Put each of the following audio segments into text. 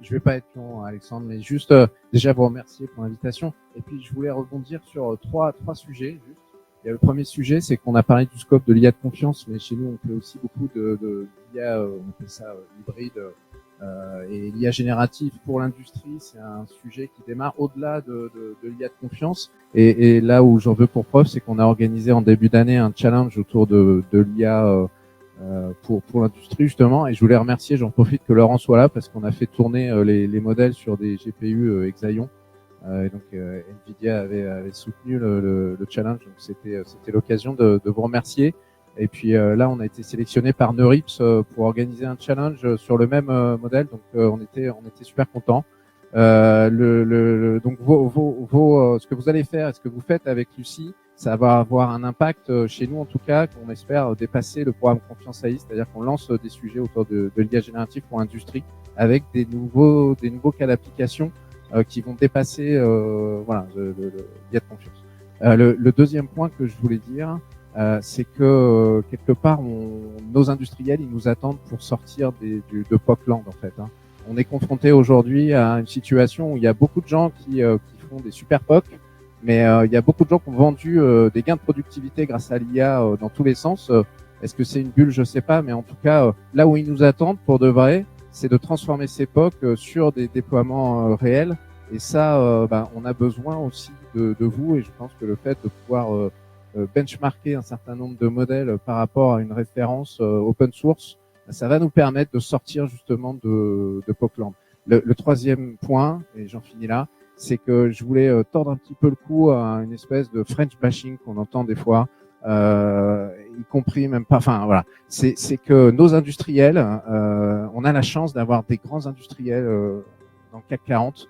je vais pas être long, Alexandre, mais juste déjà vous remercier pour l'invitation. Et puis je voulais rebondir sur trois sujets. Juste. Il y a le premier sujet, c'est qu'on a parlé du scope de l'IA de confiance, mais chez nous on fait aussi beaucoup de l'IA, on appelle ça hybride, et l'IA générative pour l'industrie, c'est un sujet qui démarre au-delà de l'IA de confiance. Et là où j'en veux pour preuve, c'est qu'on a organisé en début d'année un challenge autour de l'IA pour l'industrie justement, et je voulais remercier, j'en profite que Laurent soit là parce qu'on a fait tourner les modèles sur des GPU Exaion, et donc Nvidia avait soutenu le challenge, donc c'était l'occasion de vous remercier. Et puis là on a été sélectionné par Neurips pour organiser un challenge sur le même modèle, donc on était super contents. Donc ce que vous allez faire et ce que vous faites avec Lucie, ça va avoir un impact chez nous en tout cas, qu'on espère dépasser le programme Confiance AI, c'est-à-dire qu'on lance des sujets autour de l'IA générative pour l'industrie avec des nouveaux cas d'application qui vont dépasser l'IA de confiance. Le deuxième point que je voulais dire, c'est que quelque part nos industriels ils nous attendent pour sortir de POC-land en fait. Hein. On est confronté aujourd'hui à une situation où il y a beaucoup de gens qui font des super POC, mais il y a beaucoup de gens qui ont vendu des gains de productivité grâce à l'IA dans tous les sens. Est-ce que c'est une bulle? Je sais pas, mais en tout cas, là où ils nous attendent pour de vrai, c'est de transformer ces POC sur des déploiements réels. Et ça, on a besoin aussi de vous. Et je pense que le fait de pouvoir benchmarker un certain nombre de modèles par rapport à une référence open source, ça va nous permettre de sortir justement de POC-land. Le troisième point, et j'en finis là, c'est que je voulais tordre un petit peu le cou à une espèce de French bashing qu'on entend des fois, y compris même pas. Enfin voilà, c'est que nos industriels, on a la chance d'avoir des grands industriels dans le CAC 40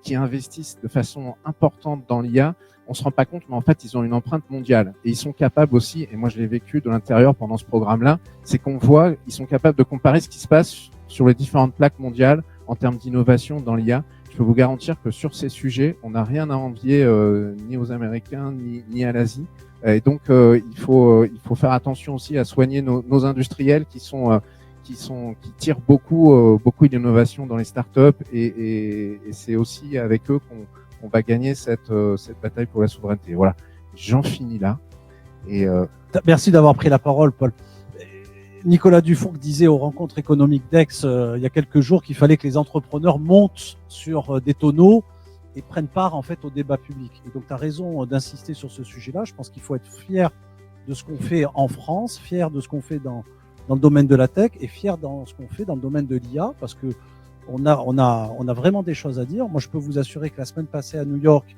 qui investissent de façon importante dans l'IA. On se rend pas compte, mais en fait, ils ont une empreinte mondiale et ils sont capables aussi. Et moi, je l'ai vécu de l'intérieur pendant ce programme-là. C'est qu'on voit, ils sont capables de comparer ce qui se passe sur les différentes plaques mondiales en termes d'innovation dans l'IA. Je peux vous garantir que sur ces sujets, on n'a rien à envier ni aux Américains ni à l'Asie. Et donc, il faut faire attention aussi à soigner nos industriels qui tirent beaucoup d'innovation dans les startups. Et c'est aussi avec eux qu'on va gagner cette bataille pour la souveraineté. Voilà, j'en finis là. Et merci d'avoir pris la parole, Paul. Nicolas Dufourcq disait aux rencontres économiques d'Aix il y a quelques jours qu'il fallait que les entrepreneurs montent sur des tonneaux et prennent part en fait au débat public. Et donc tu as raison d'insister sur ce sujet-là. Je pense qu'il faut être fier de ce qu'on fait en France, fier de ce qu'on fait dans le domaine de la tech et fier dans ce qu'on fait dans le domaine de l'IA, parce que on a vraiment des choses à dire. Moi, je peux vous assurer que la semaine passée à New York,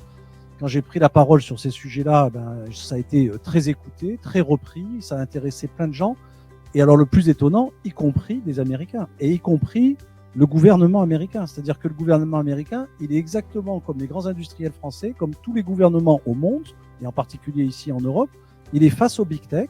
quand j'ai pris la parole sur ces sujets-là, ça a été très écouté, très repris, ça a intéressé plein de gens. Et alors le plus étonnant, y compris des Américains, et y compris le gouvernement américain. C'est-à-dire que le gouvernement américain, il est exactement comme les grands industriels français, comme tous les gouvernements au monde, et en particulier ici en Europe, il est face au big tech,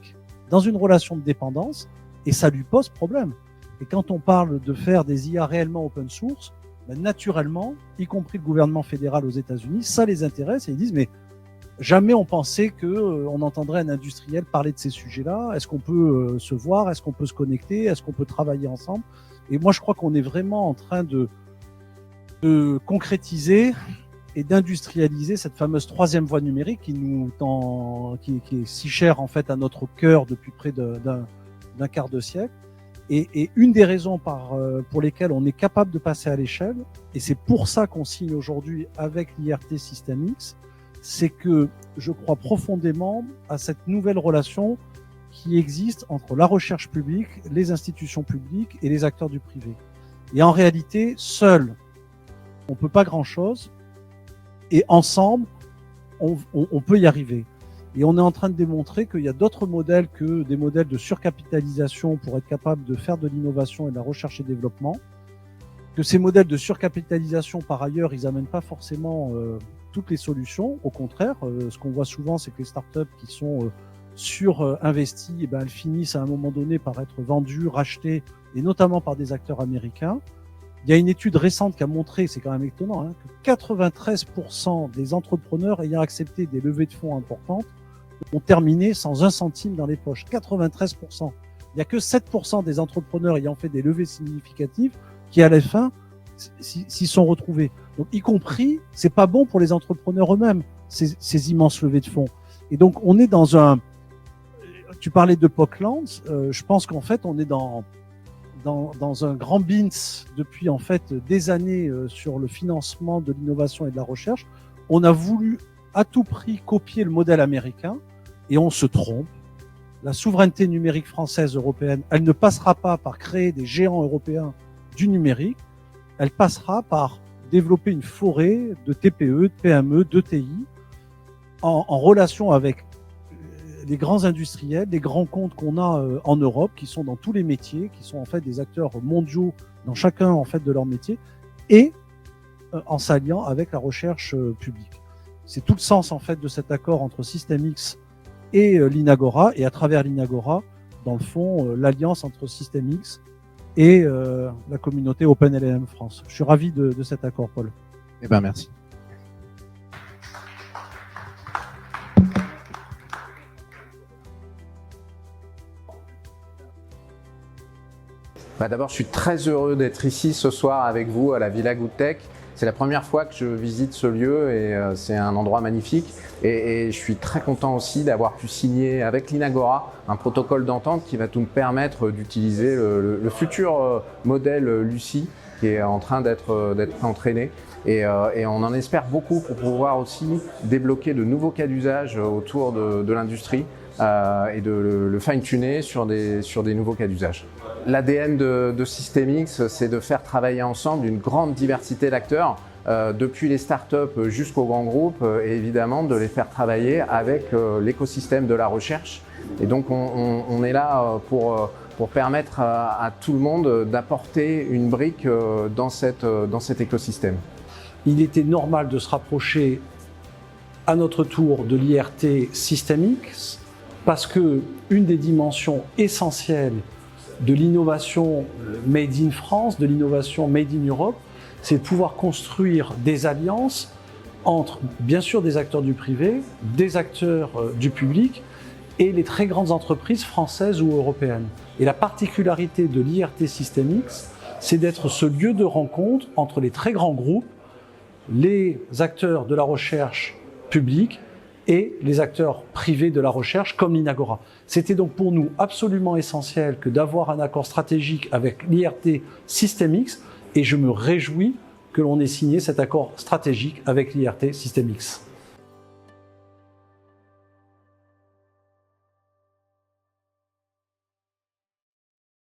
dans une relation de dépendance, et ça lui pose problème. Et quand on parle de faire des IA réellement open source, naturellement, y compris le gouvernement fédéral aux États-Unis, ça les intéresse, et ils disent, mais jamais on pensait qu'on entendrait un industriel parler de ces sujets-là. Est-ce qu'on peut se voir? Est-ce qu'on peut se connecter? Est-ce qu'on peut travailler ensemble? Et moi, je crois qu'on est vraiment en train de concrétiser et d'industrialiser cette fameuse troisième voie numérique qui est si chère en fait à notre cœur depuis près d'un quart de siècle. Et une des raisons pour lesquelles on est capable de passer à l'échelle, et c'est pour ça qu'on signe aujourd'hui avec l'IRT System X, c'est que je crois profondément à cette nouvelle relation qui existe entre la recherche publique, les institutions publiques et les acteurs du privé. Et en réalité, seul, on peut pas grand-chose, et ensemble, on peut y arriver. Et on est en train de démontrer qu'il y a d'autres modèles que des modèles de surcapitalisation pour être capable de faire de l'innovation et de la recherche et développement, que ces modèles de surcapitalisation, par ailleurs, ils amènent pas forcément toutes les solutions. Au contraire, ce qu'on voit souvent, c'est que les startups qui sont surinvesties, elles finissent à un moment donné par être vendues, rachetées, et notamment par des acteurs américains. Il y a une étude récente qui a montré, c'est quand même étonnant, que 93% des entrepreneurs ayant accepté des levées de fonds importantes ont terminé sans un centime dans les poches. 93%. Il n'y a que 7% des entrepreneurs ayant fait des levées significatives qui, à la fin, s'y sont retrouvés. Donc, y compris, c'est pas bon pour les entrepreneurs eux-mêmes, ces immenses levées de fonds. Et donc, on est dans un... Tu parlais de Poclands, je pense qu'en fait, on est dans un grand BINS depuis en fait des années sur le financement de l'innovation et de la recherche. On a voulu à tout prix copier le modèle américain et on se trompe. La souveraineté numérique française, européenne, elle ne passera pas par créer des géants européens du numérique, elle passera par développer une forêt de TPE, de PME, d'ETI en relation avec les grands industriels, les grands comptes qu'on a en Europe, qui sont dans tous les métiers, qui sont en fait des acteurs mondiaux dans chacun en fait de leur métier, et en s'alliant avec la recherche publique. C'est tout le sens en fait de cet accord entre SystemX et l'Inagora, et à travers l'Inagora, dans le fond, l'alliance entre SystemX et la communauté OpenLLM France. Je suis ravi de cet accord, Paul. Eh ben merci. D'abord, je suis très heureux d'être ici ce soir avec vous à la Villa Goodtech. C'est la première fois que je visite ce lieu et c'est un endroit magnifique. Et je suis très content aussi d'avoir pu signer avec l'Inagora un protocole d'entente qui va tout nous permettre d'utiliser le futur modèle Lucie qui est en train d'être entraîné. Et on en espère beaucoup pour pouvoir aussi débloquer de nouveaux cas d'usage autour de l'industrie et de le fine-tuner sur des nouveaux cas d'usage. L'ADN de SystemX, c'est de faire travailler ensemble une grande diversité d'acteurs, depuis les startups jusqu'aux grands groupes, et évidemment de les faire travailler avec l'écosystème de la recherche. Et donc on est là pour permettre à tout le monde d'apporter une brique dans cet écosystème. Il était normal de se rapprocher à notre tour de l'IRT SystemX parce que une des dimensions essentielles de l'innovation made in France, de l'innovation made in Europe, c'est de pouvoir construire des alliances entre, bien sûr, des acteurs du privé, des acteurs du public et les très grandes entreprises françaises ou européennes. Et la particularité de l'IRT SystemX, c'est d'être ce lieu de rencontre entre les très grands groupes, les acteurs de la recherche publique et les acteurs privés de la recherche comme l'Inagora. C'était donc pour nous absolument essentiel que d'avoir un accord stratégique avec l'IRT SystemX et je me réjouis que l'on ait signé cet accord stratégique avec l'IRT SystemX.